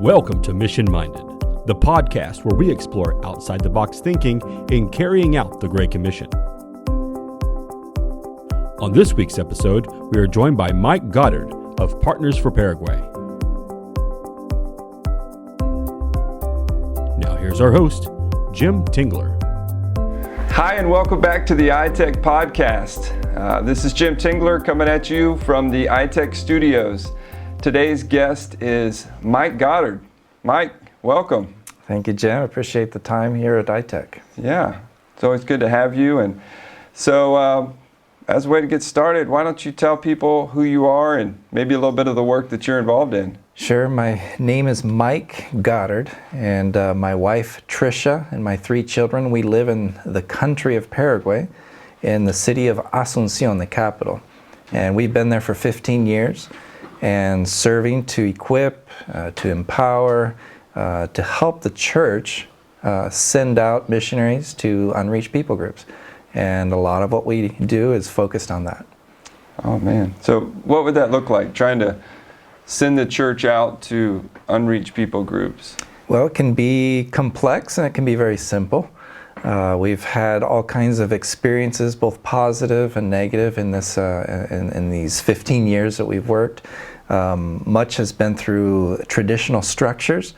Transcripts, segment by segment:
Welcome to Mission Minded, the podcast where we explore outside-the-box thinking in carrying out the Great Commission. On this week's episode, we are joined by Mike Goddard of Partners for Paraguay. Now here's our host, Jim Tingler. Hi, and welcome back to the ITEC podcast. This is Jim Tingler coming at you from the ITEC studios. Today's guest is Mike Goddard. Mike, welcome. Thank you, Jim. I appreciate the time here at ITEC. Yeah, it's always good to have you. And so, as a way to get started, why don't you tell people who you are and maybe a little bit of the work that you're involved in? Sure. My name is Mike Goddard, and my wife, Tricia, and my 3 children, we live in the country of Paraguay, in the city of Asunción, the capital. And we've been there for 15 years. And serving to equip, to empower, to help the church send out missionaries to unreached people groups. And a lot of what we do is focused on that. Oh man, so what would that look like, trying to send the church out to unreached people groups? Well, it can be complex and it can be very simple. We've had all kinds of experiences, both positive and negative, in this in these 15 years that we've worked. Much has been through traditional structures,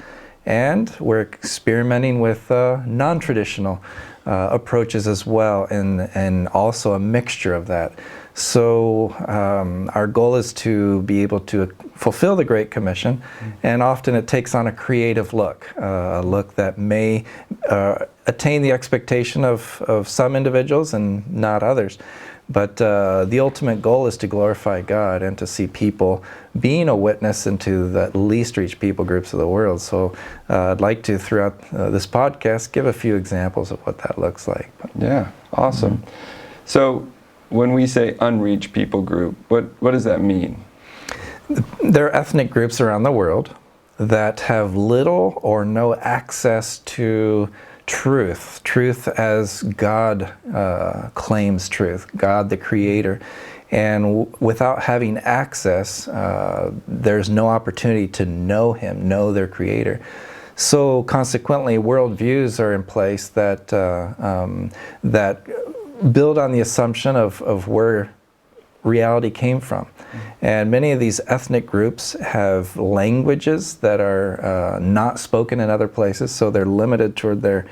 and we're experimenting with non-traditional approaches as well, and also a mixture of that. So our goal is to be able to fulfill the Great Commission, and often it takes on a creative look, a look that may attain the expectation of some individuals and not others. But the ultimate goal is to glorify God and to see people being a witness into the least reached people groups of the world. So I'd like to, throughout this podcast, give a few examples of what that looks like. Yeah, awesome. So when we say unreached people group, what does that mean? There are ethnic groups around the world that have little or no access to truth as God claims truth, God the Creator. And without having access, there's no opportunity to know Him, know their Creator. So consequently, worldviews are in place that build on the assumption of where reality came from. And many of these ethnic groups have languages that are not spoken in other places, so they're limited toward their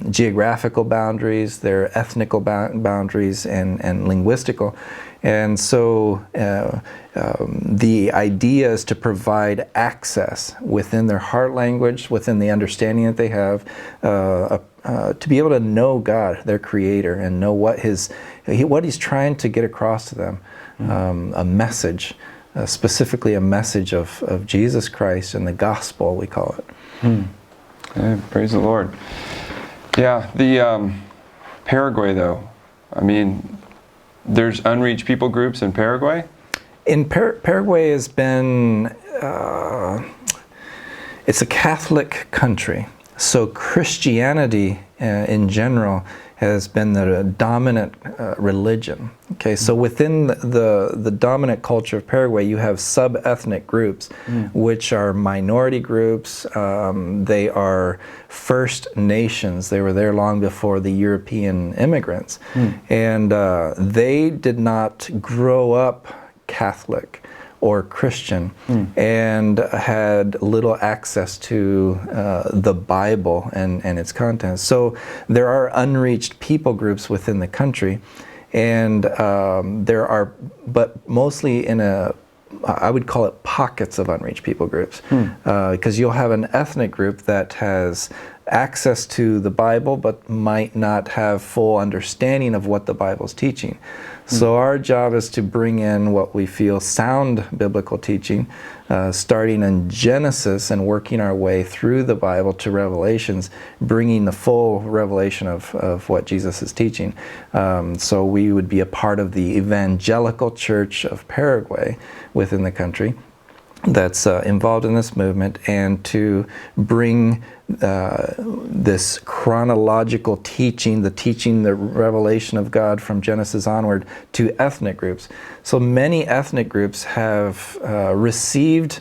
geographical boundaries, their ethnical boundaries, and linguistical. And so the idea is to provide access within their heart language, within the understanding that they have, to be able to know God, their Creator, and know what He's trying to get across to them. A message, specifically a message of Jesus Christ and the gospel, we call it. Yeah, praise the Lord. Yeah, the Paraguay though, I mean, there's unreached people groups in Paraguay? In Paraguay has been, it's a Catholic country, so Christianity in general has been the dominant religion. Okay, so within the dominant culture of Paraguay, you have sub-ethnic groups, which are minority groups. They are First Nations. They were there long before the European immigrants. And they did not grow up Catholic or Christian, and had little access to the Bible and its contents. So there are unreached people groups within the country, and there are, but mostly I would call it pockets of unreached people groups, because you'll have an ethnic group that has access to the Bible but might not have full understanding of what the Bible's teaching. So our job is to bring in what we feel sound biblical teaching, starting in Genesis and working our way through the Bible to Revelations, bringing the full revelation of what Jesus is teaching. So we would be a part of the evangelical church of Paraguay within the country that's involved in this movement, and to bring this chronological teaching, the revelation of God from Genesis onward, to ethnic groups. So many ethnic groups have received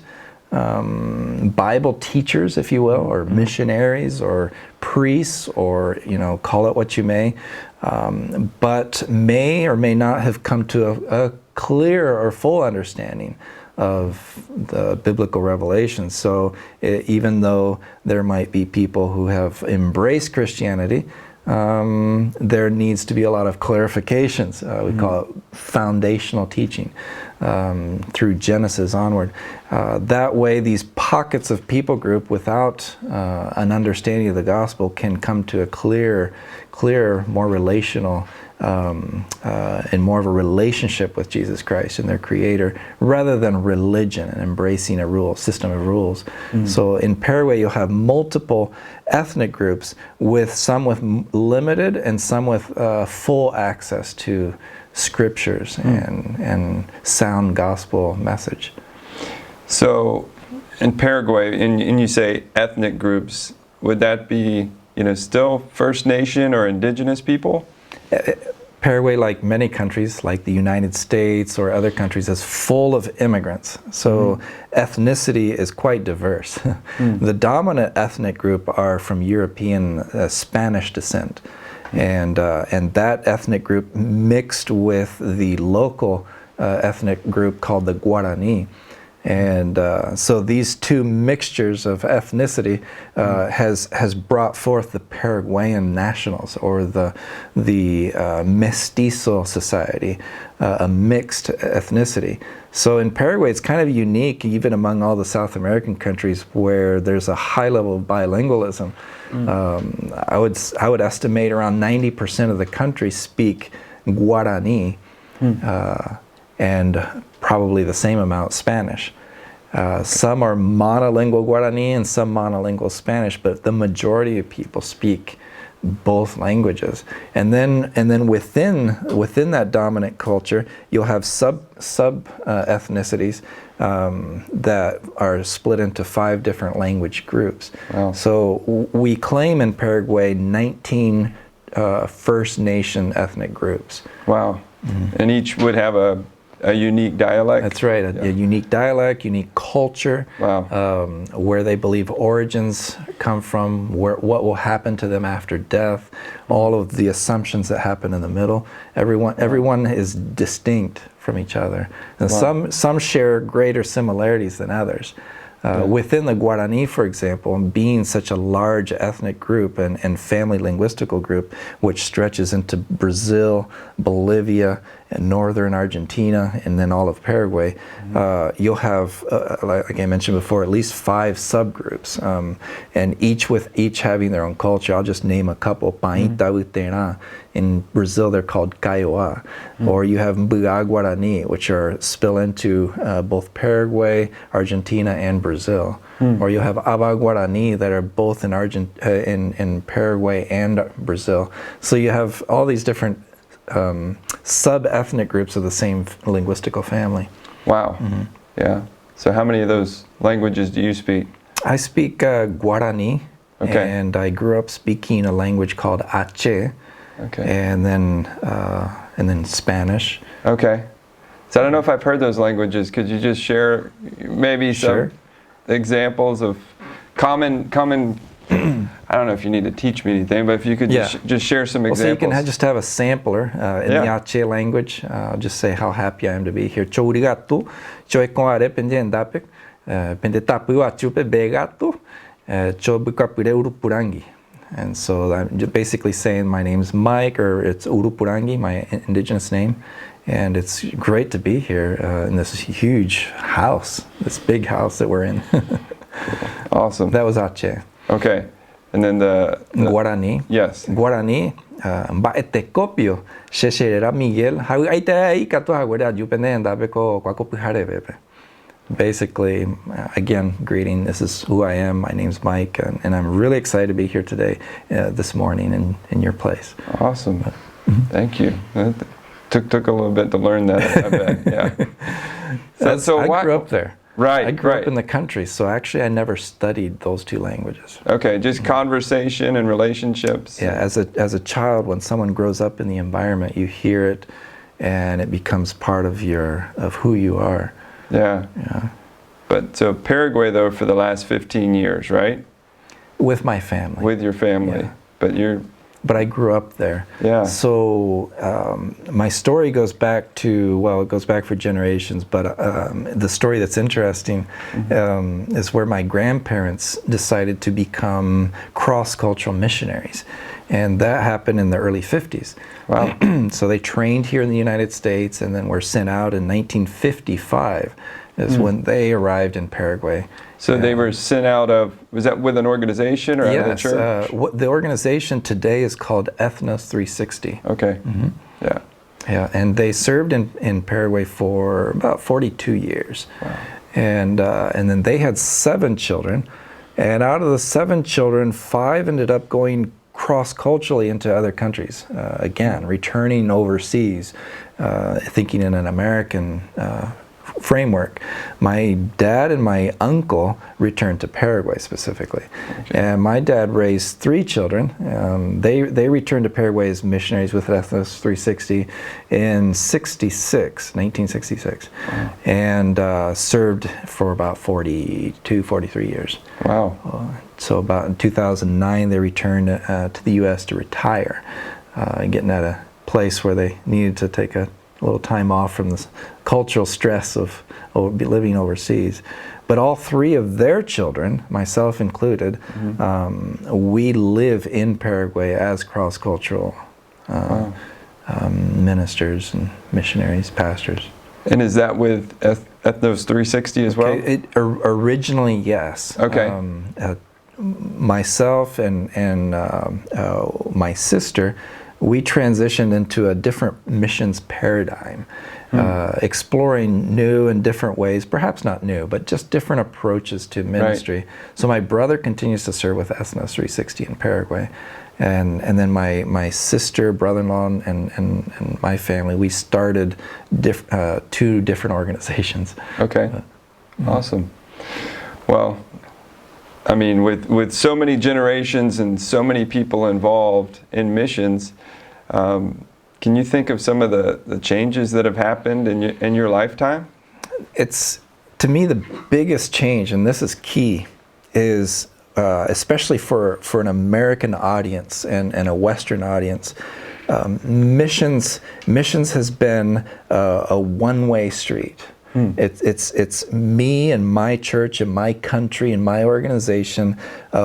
Bible teachers, if you will, or missionaries, or priests, or call it what you may, but may or may not have come to a clear or full understanding of the biblical revelation. So even though there might be people who have embraced Christianity, there needs to be a lot of clarifications. We call it foundational teaching through Genesis onward. That way, these pockets of people group without an understanding of the gospel can come to a clear, more relational and more of a relationship with Jesus Christ and their Creator, rather than religion and embracing a system of rules. So in Paraguay, you'll have multiple ethnic groups, with some with limited and some with full access to scriptures and sound gospel message. So in Paraguay, and you say ethnic groups, would that be still First Nation or indigenous people? Paraguay, like many countries, like the United States or other countries, is full of immigrants. So ethnicity is quite diverse. The dominant ethnic group are from European Spanish descent. And that ethnic group mixed with the local ethnic group called the Guarani. And so these two mixtures of ethnicity has brought forth the Paraguayan nationals, or the mestizo society, a mixed ethnicity. So in Paraguay, it's kind of unique, even among all the South American countries, where there's a high level of bilingualism. I would estimate around 90% of the country speak Guarani, and probably the same amount Spanish. Some are monolingual Guarani and some monolingual Spanish, but the majority of people speak both languages. And then within that dominant culture, you'll have sub ethnicities that are split into 5 different language groups. Wow. So we claim in Paraguay 19 First Nation ethnic groups. Wow. And each would have a unique dialect? That's right, a unique dialect, unique culture, where they believe origins come from, what will happen to them after death, all of the assumptions that happen in the middle. Everyone is distinct from each other. And some share greater similarities than others. Within the Guarani, for example, being such a large ethnic group and family linguistical group, which stretches into Brazil, Bolivia, and northern Argentina, and then all of Paraguay, you'll have, like I mentioned before, at least 5 subgroups, and each having their own culture. I'll just name a couple. Paita Utera. In Brazil, they're called Kaiowá. Or you have Mbua Guarani, which spill into both Paraguay, Argentina, and Brazil. Or you have Aba Guarani that are both in Paraguay and Brazil. So you have all these different sub-ethnic groups of the same linguistical family. Wow. Yeah. So how many of those languages do you speak? I speak Guarani, and I grew up speaking a language called ITEC, and then Spanish. Okay. So I don't know if I've heard those languages. Could you just share maybe some examples of common I don't know if you need to teach me anything, but if you could just share some examples. So you can just have a sampler in the Aceh language. I'll just say how happy I am to be here. Cho urigato, cho ekoare pendendape, pendetapu achupe begato, cho bukapure urupurangi. And so I'm just basically saying my name's Mike, or it's Urupurangi, my indigenous name. And it's great to be here in this huge house, this big house that we're in. Awesome. That was Aceh. Okay. And then the Guarani. Yes. Guarani. Mbaetekopio. Shesherera Miguel. Basically, again, greeting. This is who I am. My name's Mike, and I'm really excited to be here today, this morning in your place. Awesome. Thank you. Took a little bit to learn that, I bet. Yeah. So I grew up there. Right. I grew up in the country, so actually I never studied those 2 languages. Okay, just conversation and relationships. Yeah, as a child, when someone grows up in the environment, you hear it, and it becomes part of who you are. Yeah. But so Paraguay, though, for the last 15 years, right? With my family. With your family. Yeah. But I grew up there. Yeah. So my story goes back to, well, it goes back for generations, but the story that's interesting is where my grandparents decided to become cross-cultural missionaries. And that happened in the early 50s. Wow. So they trained here in the United States and then were sent out in 1955 is when they arrived in Paraguay. So they were sent out of, was that with an organization or out of the church? The organization today is called Ethnos 360. Okay. Yeah. Yeah, and they served in Paraguay for about 42 years. Wow. And then they had 7 children. And out of the 7 children, 5 ended up going cross-culturally into other countries. Again, returning overseas, thinking in an American framework. My dad and my uncle returned to Paraguay specifically. Okay. And my dad raised 3 children. They returned to Paraguay as missionaries with Ethnos 360 in 1966. Wow. And served for about 42, 43 years. Wow. So about in 2009 they returned to the U.S. to retire, getting at a place where they needed to take a little time off from the cultural stress of living overseas. But all 3 of their children, myself included, we live in Paraguay as cross-cultural ministers and missionaries, pastors. And is that with Ethnos 360 as well? Originally, yes. Okay. Myself and my sister, we transitioned into a different missions paradigm, exploring new and different ways, perhaps not new, but just different approaches to ministry. Right. So my brother continues to serve with Ethnos 360 in Paraguay. And then my sister, brother-in-law, and my family, we started 2 different organizations. Okay, awesome. Well, I mean, with so many generations and so many people involved in missions, can you think of some of the changes that have happened in your lifetime? It's, to me, the biggest change, and this is key, is especially for an American audience and a Western audience, missions has been a one-way street. It's me and my church and my country and my organization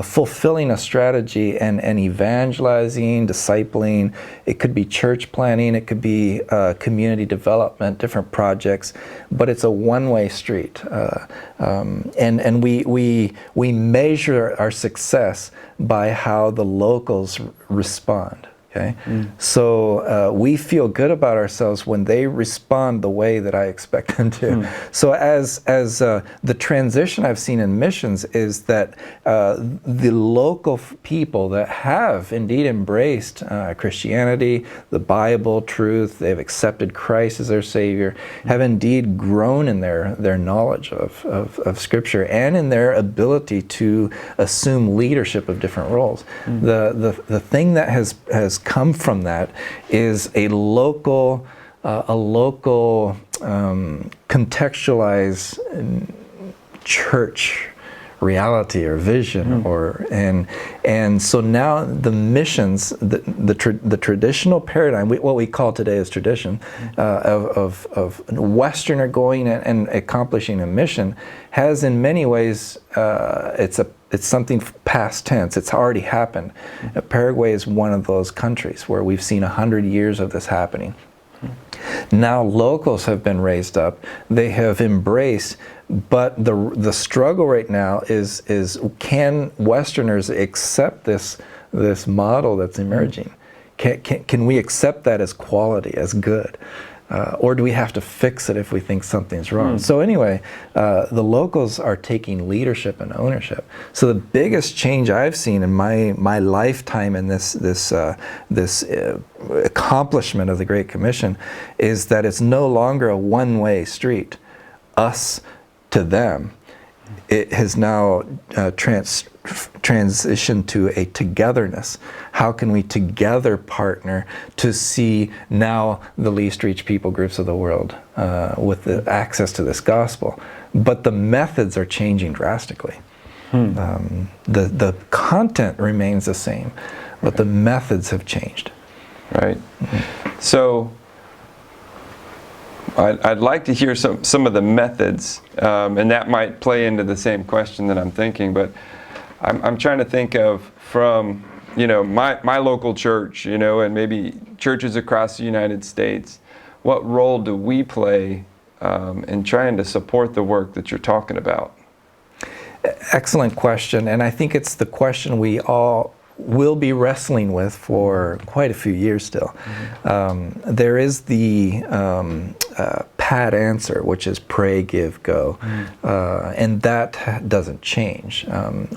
fulfilling a strategy and evangelizing, discipling. It could be church planning, it could be community development, different projects, but it's a one-way street. And we measure our success by how the locals respond. Okay, so we feel good about ourselves when they respond the way that I expect them to. So as the transition I've seen in missions is that the local people that have indeed embraced Christianity, the Bible, truth, they've accepted Christ as their Savior, have indeed grown in their knowledge of Scripture and in their ability to assume leadership of different roles. The thing that has come from that is a local contextualized church reality or vision, and so now the missions, the traditional paradigm, what we call today as tradition, of Westerner going and accomplishing a mission, has in many ways it's something past tense. It's already happened. Paraguay is one of those countries where we've seen 100 years of this happening. Now locals have been raised up. They have embraced, but the struggle right now is can Westerners accept this model that's emerging? Can we accept that as quality, as good? Or do we have to fix it if we think something's wrong? So anyway, the locals are taking leadership and ownership. So the biggest change I've seen in my lifetime in this accomplishment of the Great Commission is that it's no longer a one-way street, us to them. It has now transitioned to a togetherness. How can we together partner to see now the least reached people groups of the world with the access to this gospel? but the methods are changing drastically. The content remains the same, but the methods have changed. Right. So I'd like to hear some of the methods, and that might play into the same question that I'm thinking, but I'm trying to think of from, my local church, and maybe churches across the United States, what role do we play in trying to support the work that you're talking about? Excellent question, and I think it's the question we all will be wrestling with for quite a few years still. There is the pat answer, which is pray, give, go, and that doesn't change.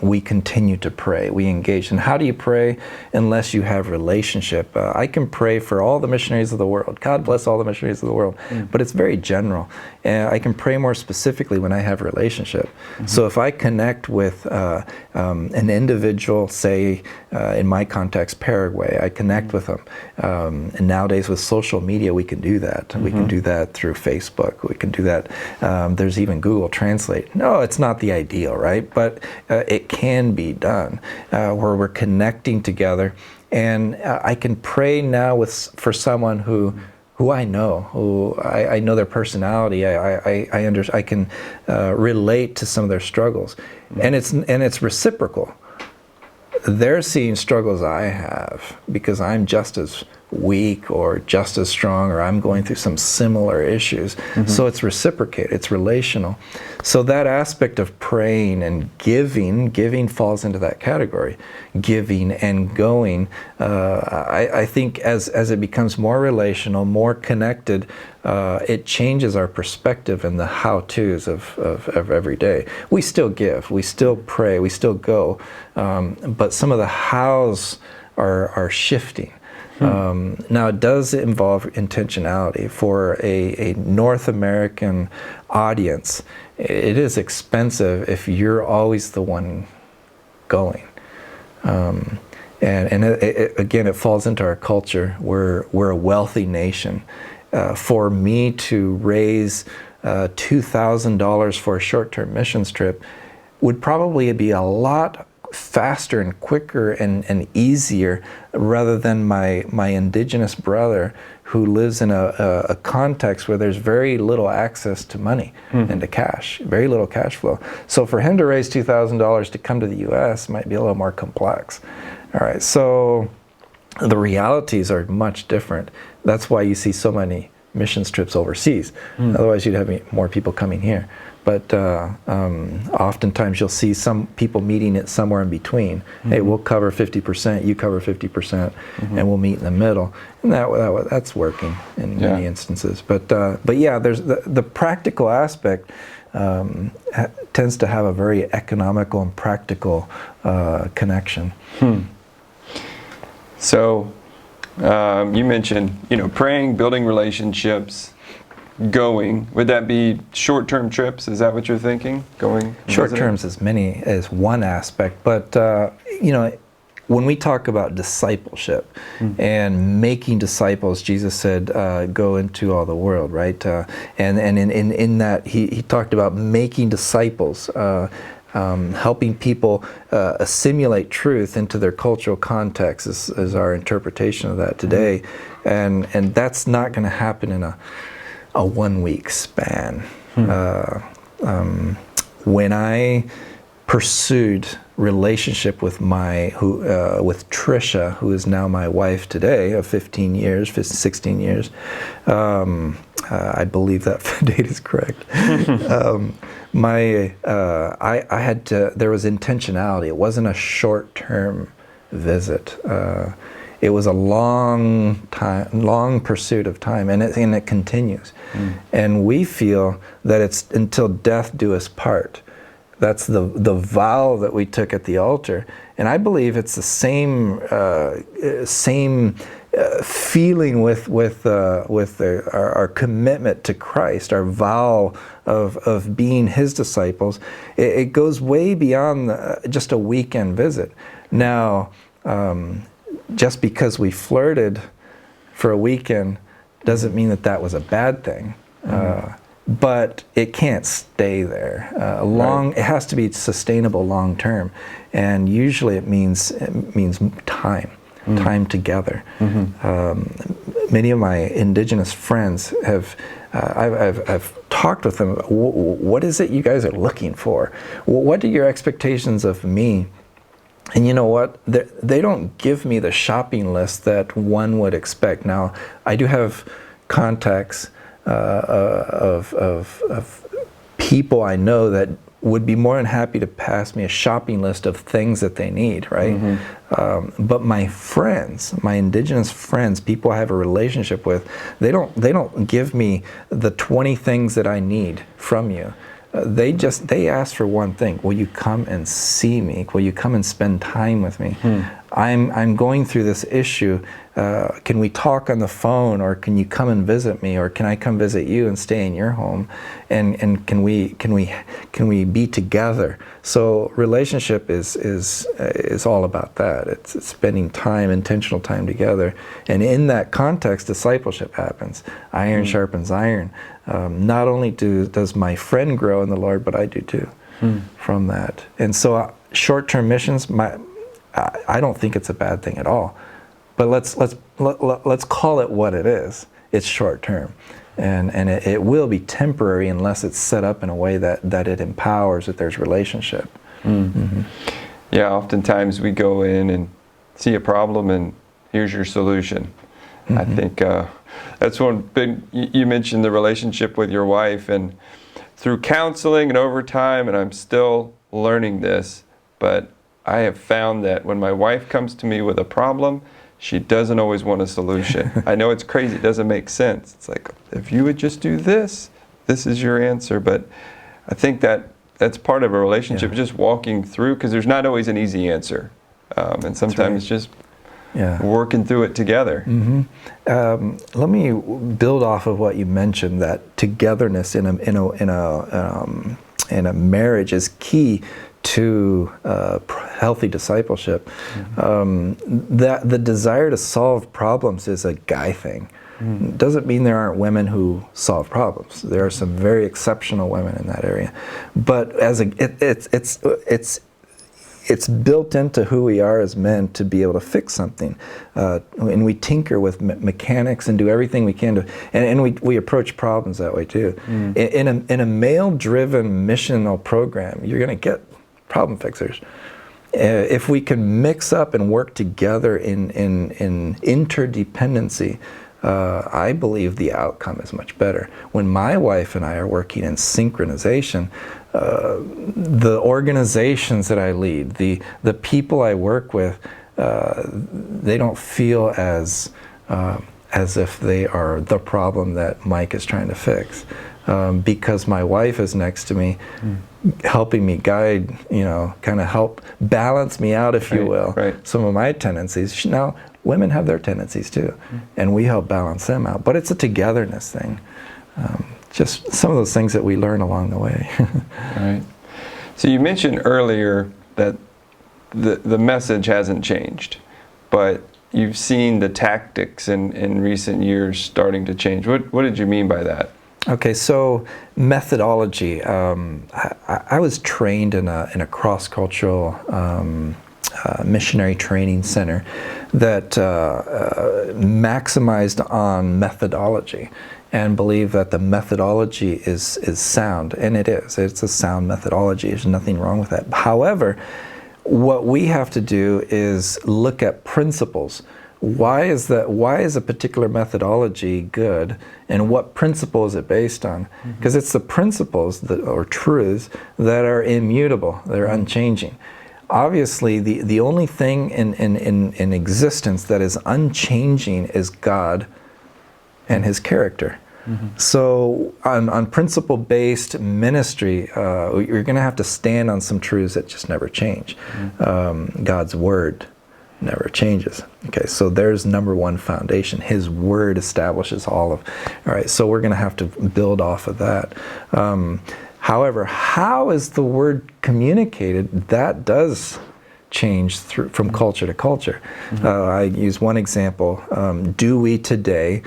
We continue to pray, we engage. And how do you pray unless you have relationship? I can pray for all the missionaries of the world. God bless all the missionaries of the world, but it's very general. I can pray more specifically when I have relationship. So if I connect with an individual, say, in my context, Paraguay, I connect with them. And nowadays with social media, we can do that. We can do that through Facebook. We can do that. There's even Google Translate. No, it's not the ideal, right? But it can be done where we're connecting together. And I can pray now for someone who I know, who I know their personality. I can relate to some of their struggles, and it's reciprocal. They're seeing struggles I have because I'm just as weak or just as strong, or I'm going through some similar issues. So it's reciprocated, it's relational. So that aspect of praying and giving falls into that category. Giving and going, I think as it becomes more relational, more connected, it changes our perspective and the how-tos of every day. We still give, we still pray, we still go, but some of the hows are shifting. Now it does involve intentionality. For a North American audience, it is expensive if you're always the one going. And again, it falls into our culture. We're a wealthy nation. For me to raise $2,000 for a short-term missions trip would probably be a lot faster and quicker and easier rather than my indigenous brother who lives in a context where there's very little access to money and to cash, very little cash flow. So for him to raise $2,000 to come to the U.S. might be a little more complex. All right, so the realities are much different. That's why you see so many missions trips overseas. Otherwise you'd have more people coming here. But oftentimes you'll see some people meeting it somewhere in between. Hey, we'll cover 50%, you cover 50%, and we'll meet in the middle. And that's working in many instances. But yeah, there's the practical aspect tends to have a very economical and practical connection. So you mentioned, praying, building relationships, going. Would that be short-term trips? Is that what you're thinking? Going? Short-term is one aspect, but when we talk about discipleship and making disciples, Jesus said, "Go into all the world," right? And in that he talked about making disciples. Helping people assimilate truth into their cultural context is our interpretation of that today, and that's not going to happen in a 1 week span. When I pursued relationship with with Trisha, who is now my wife today, of 16 years, I believe that date is correct. I had to. There was intentionality. It wasn't a short-term visit. It was a long pursuit of time, and it continues. And we feel that it's until death do us part. That's the vow that we took at the altar, and I believe it's the same feeling with our commitment to Christ, our vow of being His disciples. It goes way beyond just a weekend visit. Now, just because we flirted for a weekend doesn't mean that was a bad thing. but it can't stay there. It has to be sustainable long term, and usually it means time. Time together. Many of my indigenous friends have, I've talked with them. What is it you guys are looking for? What are your expectations of me? And you know what? They don't give me the shopping list that one would expect. Now, I do have contacts of people I know that would be more than happy to pass me a shopping list of things that they need, right? But my friends, my indigenous friends, people I have a relationship with, they don't give me the 20 things that I need from you. They ask for one thing: will you come and see me? Will you come and spend time with me? I'm going through this issue. Can we talk on the phone, or can you come and visit me, or can I come visit you and stay in your home? And can we be together? So relationship is all about that. It's spending time, intentional time together. And in that context, discipleship happens. Iron sharpens iron. Not only does my friend grow in the Lord, but I do too from that. And so short-term missions, I don't think it's a bad thing at all. But let's call it what it is. It's short-term, and it will be temporary unless it's set up in a way that it empowers, that there's relationship. Yeah, oftentimes we go in and see a problem, and here's your solution. I think that's one big. You mentioned the relationship with your wife, and through counseling and over time, and I'm still learning this, but I have found that when my wife comes to me with a problem, she doesn't always want a solution. I know it's crazy, it doesn't make sense. It's like, if you would just do this, this is your answer. But I think that's part of a relationship, just walking through, because there's not always an easy answer. And sometimes it's just working through it together. Let me build off of what you mentioned, that togetherness in a marriage is key to healthy discipleship. That the desire to solve problems is a guy thing. Doesn't mean there aren't women who solve problems. There are some very exceptional women in that area, but it's built into who we are as men to be able to fix something, and we tinker with mechanics and do everything we can to, and we approach problems that way too. In a male-driven missional program, you're going to get problem fixers. If we can mix up and work together in interdependency, I believe the outcome is much better. When my wife and I are working in synchronization, the organizations that I lead, the people I work with, they don't feel as if they are the problem that Mike is trying to fix. Because my wife is next to me, helping me guide, kind of help balance me out, if you will, some of my tendencies. Now, women have their tendencies too, and we help balance them out. But it's a togetherness thing. Just some of those things that we learn along the way. Right. So you mentioned earlier that the message hasn't changed, but you've seen the tactics in recent years starting to change. What did you mean by that? Okay, so methodology. I was trained in a cross-cultural missionary training center that maximized on methodology and believed that the methodology is sound, and it is. It's a sound methodology. There's nothing wrong with that. However, what we have to do is look at principles. Why is a particular methodology good, and what principle is it based on? Because it's the principles or truths that are immutable, they're unchanging. Obviously, the only thing in existence that is unchanging is God and His character. So on principle-based ministry, you're going to have to stand on some truths that just never change. God's Word never changes. Okay, so there's number one foundation. His Word establishes all right, so we're going to have to build off of that. However, how is the Word communicated? That does change from culture to culture. I use one example. Do we today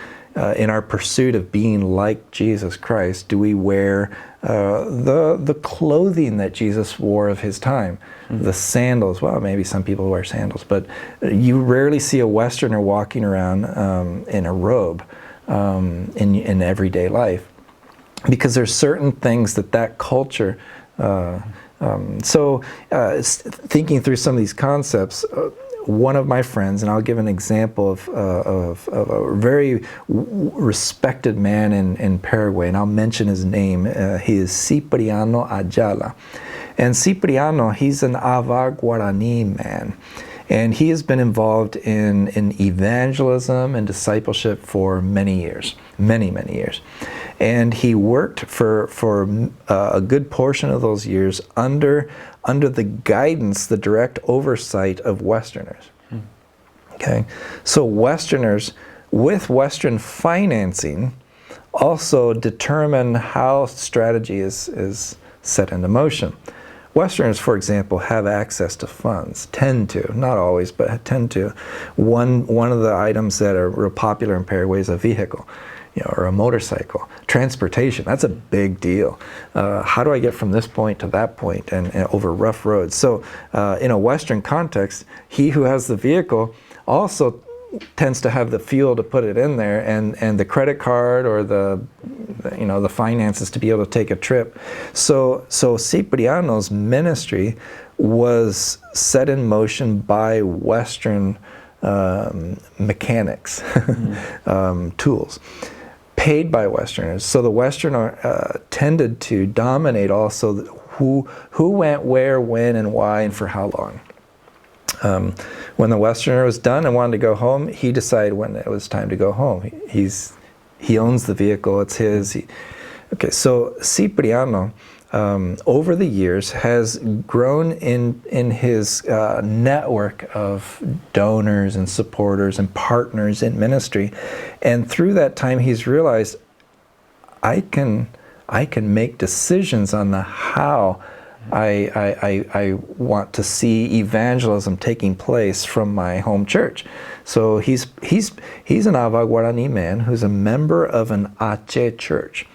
in our pursuit of being like Jesus Christ, do we wear the clothing that Jesus wore of his time? The sandals, well, maybe some people wear sandals, but you rarely see a Westerner walking around in a robe in everyday life, because there's certain things that culture, thinking through some of these concepts, one of my friends, and I'll give an example of a very respected man in Paraguay, and I'll mention his name. He is Cipriano Ayala. And Cipriano, he's an Ava Guarani man. And he has been involved in evangelism and discipleship for many years, many years. And he worked for a good portion of those years under the guidance, the direct oversight of Westerners. Okay, so Westerners with Western financing also determine how strategy is set into motion. Westerners, for example, have access to funds, tend to, not always, but tend to. One of the items that are real popular in Paraguay is a vehicle, or a motorcycle. Transportation, that's a big deal. How do I get from this point to that point and over rough roads? So in a Western context, he who has the vehicle also tends to have the fuel to put it in there, and the credit card or the finances to be able to take a trip. So Cipriano's ministry was set in motion by Western mechanics, tools, paid by Westerners. So the Westerner tended to dominate also who went where, when, and why, and for how long. When the Westerner was done and wanted to go home, he decided when it was time to go home. He owns the vehicle, it's his. So Cipriano, over the years, has grown in his network of donors and supporters and partners in ministry, and through that time he's realized, I can make decisions on the how I want to see evangelism taking place from my home church. So he's an Ava Guarani man who's a member of an ITEC church.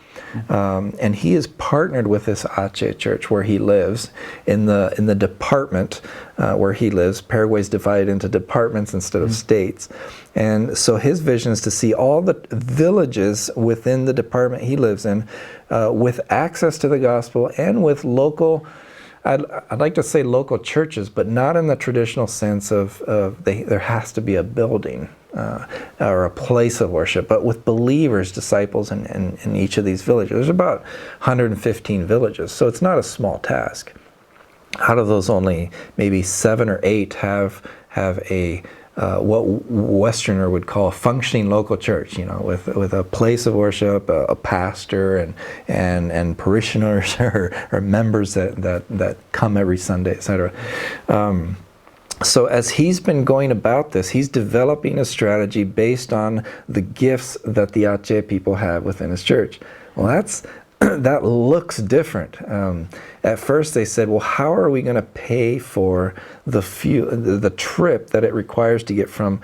And he is partnered with this ITEC church where he lives in the department where he lives. Paraguay's divided into departments instead of states. And so his vision is to see all the villages within the department he lives in with access to the gospel and with local, I'd like to say local churches, but not in the traditional sense of there has to be a building or a place of worship, but with believers, disciples in each of these villages. There's about 115 villages, so it's not a small task. Out of those, only maybe 7 or 8 have a what Westerner would call a functioning local church, with a place of worship, a pastor, and parishioners or members that come every Sunday, etc. So as he's been going about this, he's developing a strategy based on the gifts that the ITEC people have within his church. Well, that looks different. At first they said, well, how are we going to pay for the trip that it requires to get from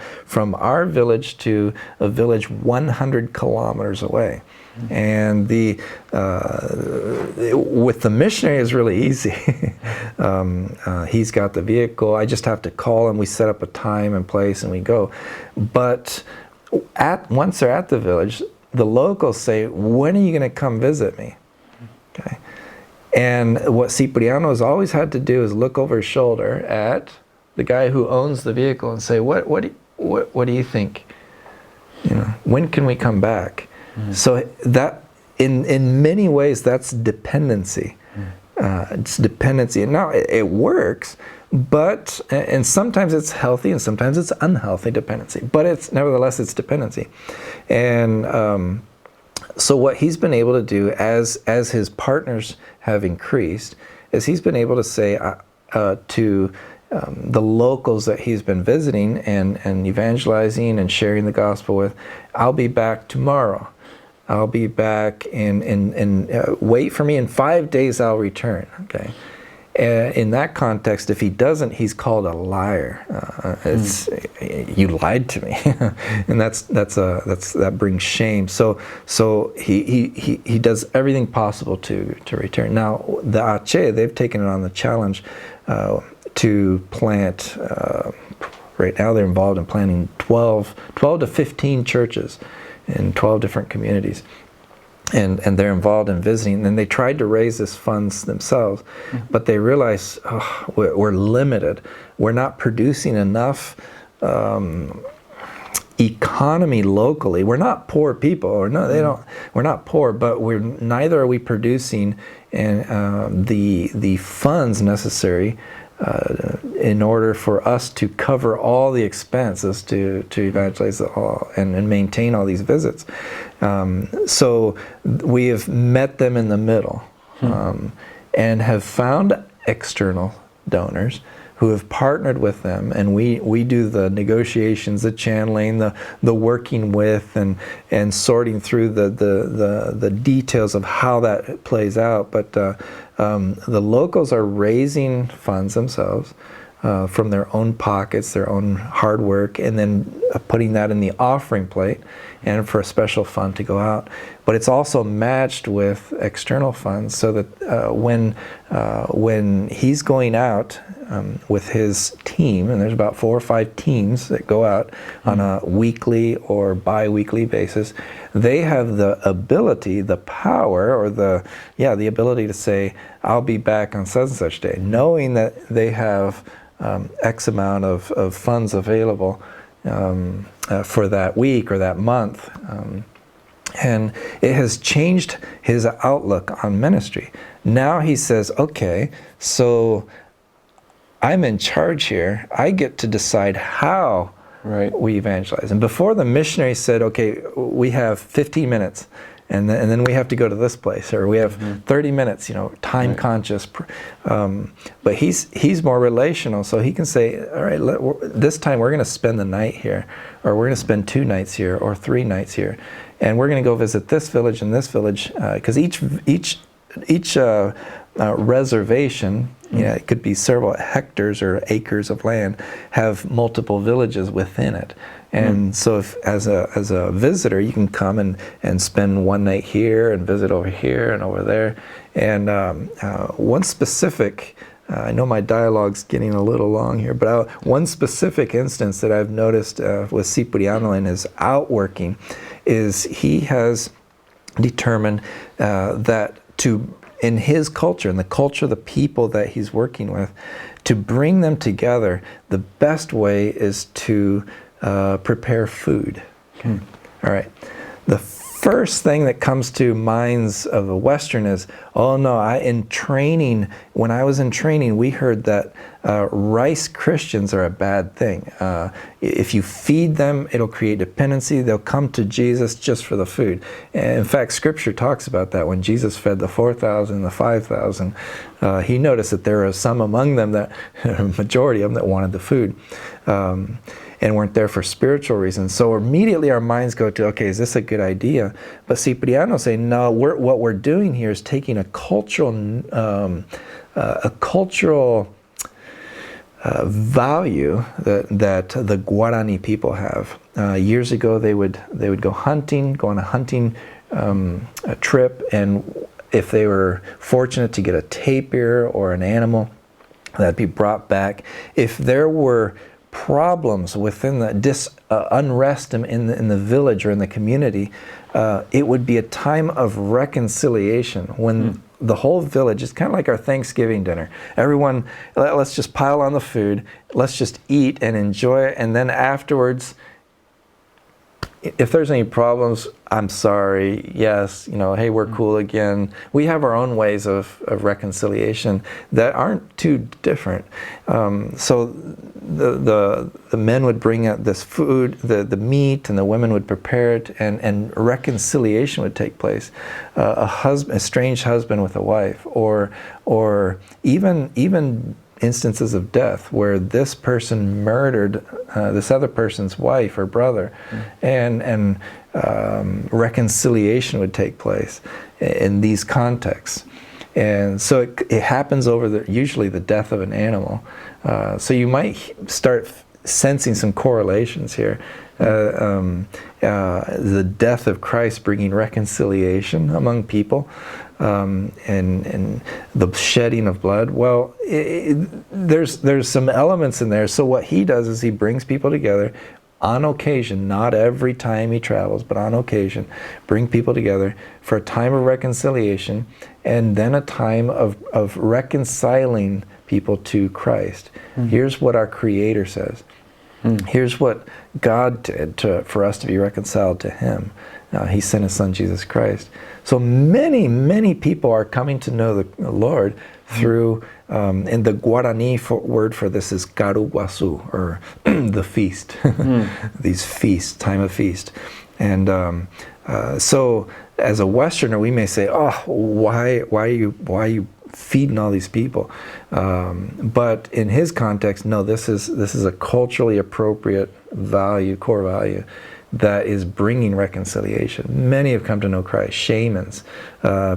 our village to a village 100 kilometers away? And with the missionary is really easy. He's got the vehicle. I just have to call him. We set up a time and place and we go. But once they're at the village, the locals say, when are you going to come visit me? Okay. And what Cipriano has always had to do is look over his shoulder at the guy who owns the vehicle and say, what do you think? When can we come back? So that in many ways that's dependency. It's dependency. And now it works, but and sometimes it's healthy and sometimes it's unhealthy dependency. But nevertheless it's dependency. And so what he's been able to do as his partners have increased is he's been able to say to the locals that he's been visiting and evangelizing and sharing the gospel with, I'll be back tomorrow. I'll be back in wait for me in 5 days I'll return. Okay. In that context, if he doesn't, he's called a liar. You lied to me, and that brings shame. So he does everything possible to return. Now the ITEC, they've taken it on the challenge to plant. Right now they're involved in planting 12 to 15 churches in 12 different communities. And they're involved in visiting, and they tried to raise this funds themselves, but they realized we're limited. We're not producing enough economy locally. We're not poor people, or no, they don't. We're not poor, but neither are we producing the funds necessary in order for us to cover all the expenses to evangelize and maintain all these visits. So we have met them in the middle and have found external donors who have partnered with them, and we do the negotiations, the channeling, the working with, and sorting through the details of how that plays out. But the locals are raising funds themselves from their own pockets, their own hard work, and then putting that in the offering plate and for a special fund to go out. But it's also matched with external funds, so that when he's going out with his team, and there's about 4 or 5 teams that go out on a weekly or bi-weekly basis, they have the ability, the power, or the ability to say, I'll be back on such and such day, knowing that they have X amount of funds available for that week or that month. And it has changed his outlook on ministry. Now he says, okay, so I'm in charge here. I get to decide how we evangelize. And before, the missionary said, okay, we have 15 minutes. And then we have to go to this place, or we have 30 minutes, time conscious. But he's more relational, so he can say, all right, this time we're going to spend the night here, or we're going to spend 2 nights here, or 3 nights here, and we're going to go visit this village and this village, because each reservation, it could be several hectares or acres of land, have multiple villages within it. And so if, as a visitor, you can come and spend 1 night here and visit over here and over there. And one specific, I know my dialogue's getting a little long here, but one specific instance that I've noticed with Cipriano in his outworking is he has determined that in his culture, in the culture of the people that he's working with, to bring them together, the best way is to prepare food. All right. The first thing that comes to minds of a Western is, oh no, when I was in training, we heard that rice Christians are a bad thing. If you feed them, it'll create dependency. They'll come to Jesus just for the food. And in fact, Scripture talks about that. When Jesus fed the 4,000, the 5,000, he noticed that there were some among them, that a majority of them, that wanted the food. And weren't there for spiritual reasons. So immediately our minds go to, okay, is this a good idea? But Cipriano saying, no, what we're doing here is taking a cultural value that the Guarani people have. Years ago, they would go on a hunting trip, and if they were fortunate to get a tapir or an animal, that'd be brought back. If there were problems within the unrest in the village or in the community, it would be a time of reconciliation when the whole village, is kind of like our Thanksgiving dinner. Everyone, let's just pile on the food, let's just eat and enjoy it, and then afterwards, if there's any problems, I'm sorry, yes, hey, we're cool again. We have our own ways of reconciliation that aren't too different. So the men would bring out this food, the meat, and the women would prepare it, and reconciliation would take place. A estranged husband with a wife, or even instances of death where this person murdered this other person's wife or brother, and reconciliation would take place in these contexts. And so it happens over usually the death of an animal. So you might start sensing some correlations here. The death of Christ bringing reconciliation among people, and the shedding of blood. Well, there's some elements in there. So what he does is he brings people together on occasion, not every time he travels, but on occasion, bring people together for a time of reconciliation, and then a time of reconciling people to Christ. Here's what our Creator says. Here's what God did for us to be reconciled to Him. He sent His Son, Jesus Christ. So many, many people are coming to know the Lord through, and the Guarani word for this is karuguasu, or the feast. These feasts, time of feast. And so as a Westerner, we may say, oh, why are you feeding all these people? But in his context, no, this is a culturally appropriate value, core value, that is bringing reconciliation. Many have come to know Christ. Shamans,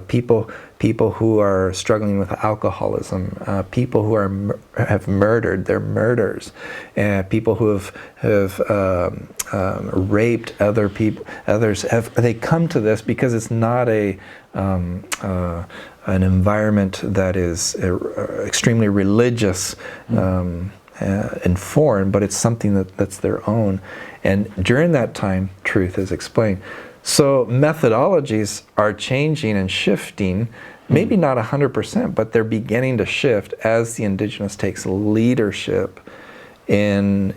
people who are struggling with alcoholism, people who have murdered, they're murderers, people who have raped other people. Others they come to this because it's not an environment that is extremely religious and foreign, but it's something that's their own. And during that time, truth is explained. So methodologies are changing and shifting, maybe not 100%, but they're beginning to shift as the indigenous takes leadership in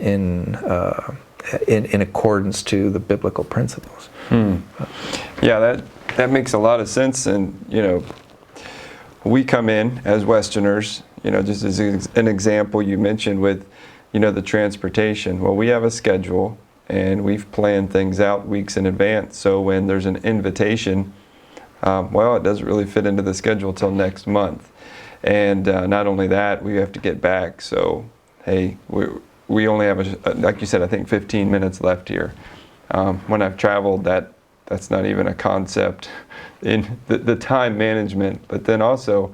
accordance to the biblical principles. Yeah, that makes a lot of sense. And we come in as Westerners, just as an example you mentioned with, the transportation. Well, we have a schedule and we've planned things out weeks in advance. So when there's an invitation, it doesn't really fit into the schedule till next month. And not only that, we have to get back. So, hey, we only have, like you said, I think 15 minutes left here. When I've traveled, that's not even a concept in the time management. But then also,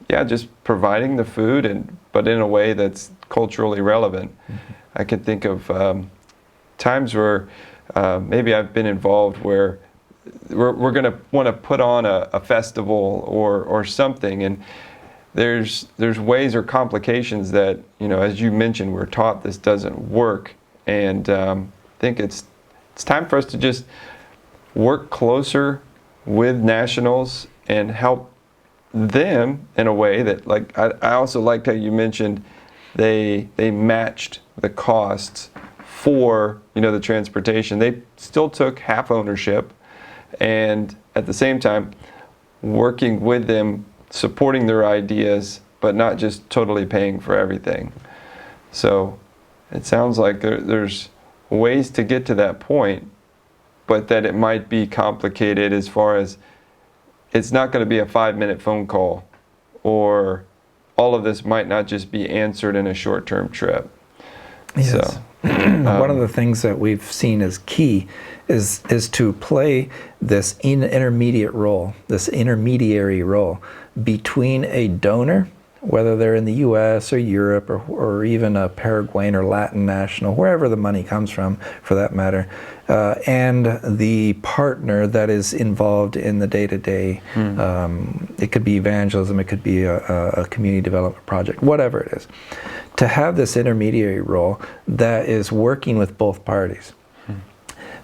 just providing the food, but in a way that's culturally relevant. I can think of times where maybe I've been involved where we're going to want to put on a festival or something, and there's ways or complications that, as you mentioned, we're taught this doesn't work, and I think it's time for us to just work closer with nationals and help them in a way that, like, I also liked how you mentioned they matched the costs for the transportation. They still took half ownership, and at the same time working with them, supporting their ideas, but not just totally paying for everything. So it sounds like there's ways to get to that point, but that it might be complicated as far as it's not going to be a 5-minute phone call, or all of this might not just be answered in a short-term trip. Yes. So, one of the things that we've seen as key is to play this intermediate role, this intermediary role between a donor, whether they're in the U.S. or Europe or even a Paraguayan or Latin national, wherever the money comes from, for that matter, and the partner that is involved in the day-to-day. It could be evangelism, it could be a community development project, whatever it is. To have this intermediary role that is working with both parties.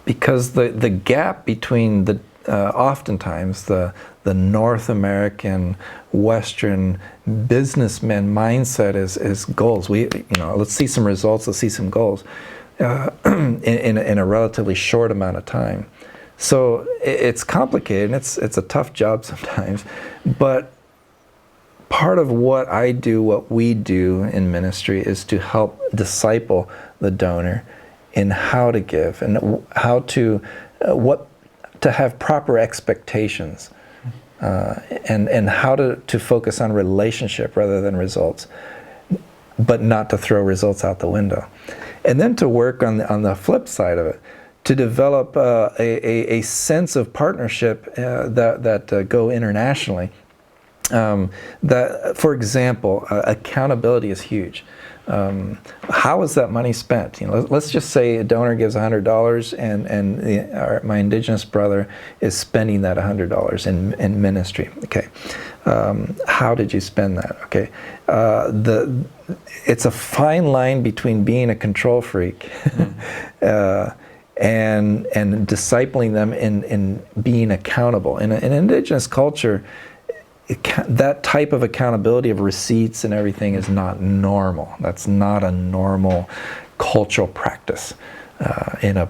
Because the gap between oftentimes the North American Western businessman mindset is goals. Let's see some results, let's see some goals in a relatively short amount of time. So it's complicated, and it's a tough job sometimes, but part of what I do, what we do in ministry, is to help disciple the donor in how to give and how to have proper expectations, and how to focus on relationship rather than results, but not to throw results out the window. And then to work on the flip side of it, to develop a sense of partnership that go internationally, That, for example, accountability is huge. How is that money spent? Let's just say a donor gives $100 and my indigenous brother is spending that $100 in ministry. Okay, how did you spend that? Okay, it's a fine line between being a control freak and discipling them in being accountable. In indigenous culture, that type of accountability of receipts and everything is not normal. That's not a normal cultural practice in a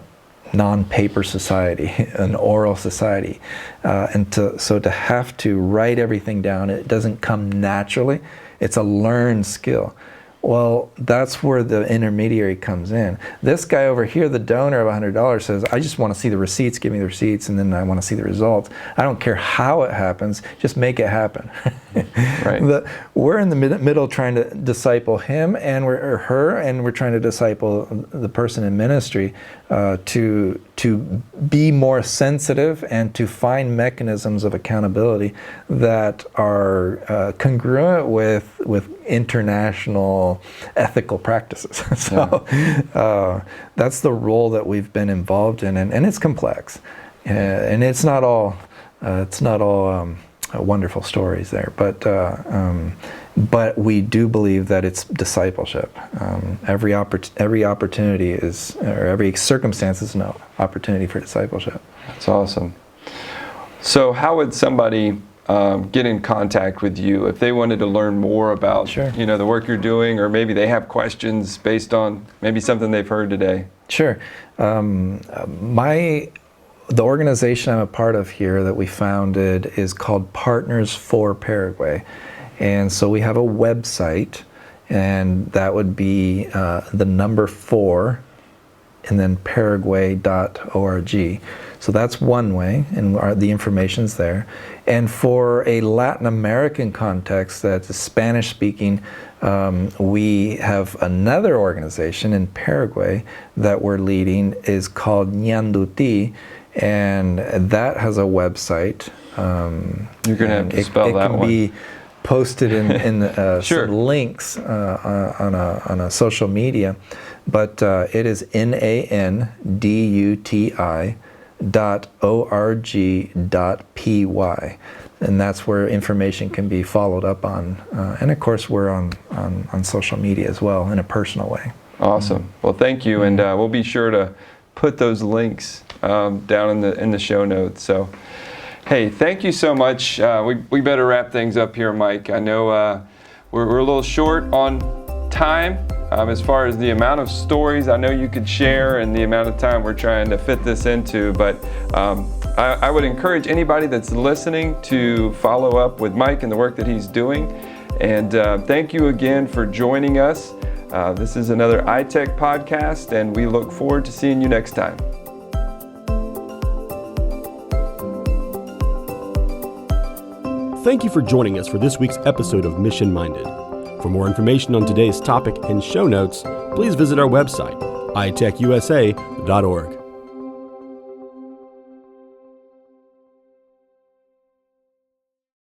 non-paper society, an oral society. So to have to write everything down, it doesn't come naturally. It's a learned skill. Well, that's where the intermediary comes in. This guy over here, the donor of $100, says, I just want to see the receipts, give me the receipts, and then I want to see the results. I don't care how it happens, just make it happen. Right. We're in the middle trying to disciple him and her, and we're trying to disciple the person in ministry to be more sensitive and to find mechanisms of accountability that are congruent with international ethical practices. So that's the role that we've been involved in, and it's complex, and it's not all wonderful stories there, but we do believe that it's discipleship. Every opportunity is, or every circumstance is an opportunity for discipleship. That's awesome. So how would somebody get in contact with you if they wanted to learn more about the work you're doing, or maybe they have questions based on maybe something they've heard today? Sure. The organization I'm a part of here that we founded is called Partners for Paraguay. And so we have a website, and that would be the number 4 and then paraguay.org. So that's one way, and the information's there. And for a Latin American context that's Spanish speaking, we have another organization in Paraguay that we're leading, is called Ñanduti, and that has a website. You're going to have to spell that one. It can be posted in some links on a social media, but it is nanduti.org.py, and that's where information can be followed up on. And of course, we're on social media as well in a personal way. Awesome. Well, thank you, and we'll be sure to put those links down in the show notes. So, hey, thank you so much. We better wrap things up here, Mike. I know we're a little short on time as far as the amount of stories I know you could share and the amount of time we're trying to fit this into, but I would encourage anybody that's listening to follow up with Mike and the work that he's doing. And thank you again for joining us. This is another ITEC podcast, and we look forward to seeing you next time. Thank you for joining us for this week's episode of Mission Minded. For more information on today's topic and show notes, please visit our website, itecusa.org.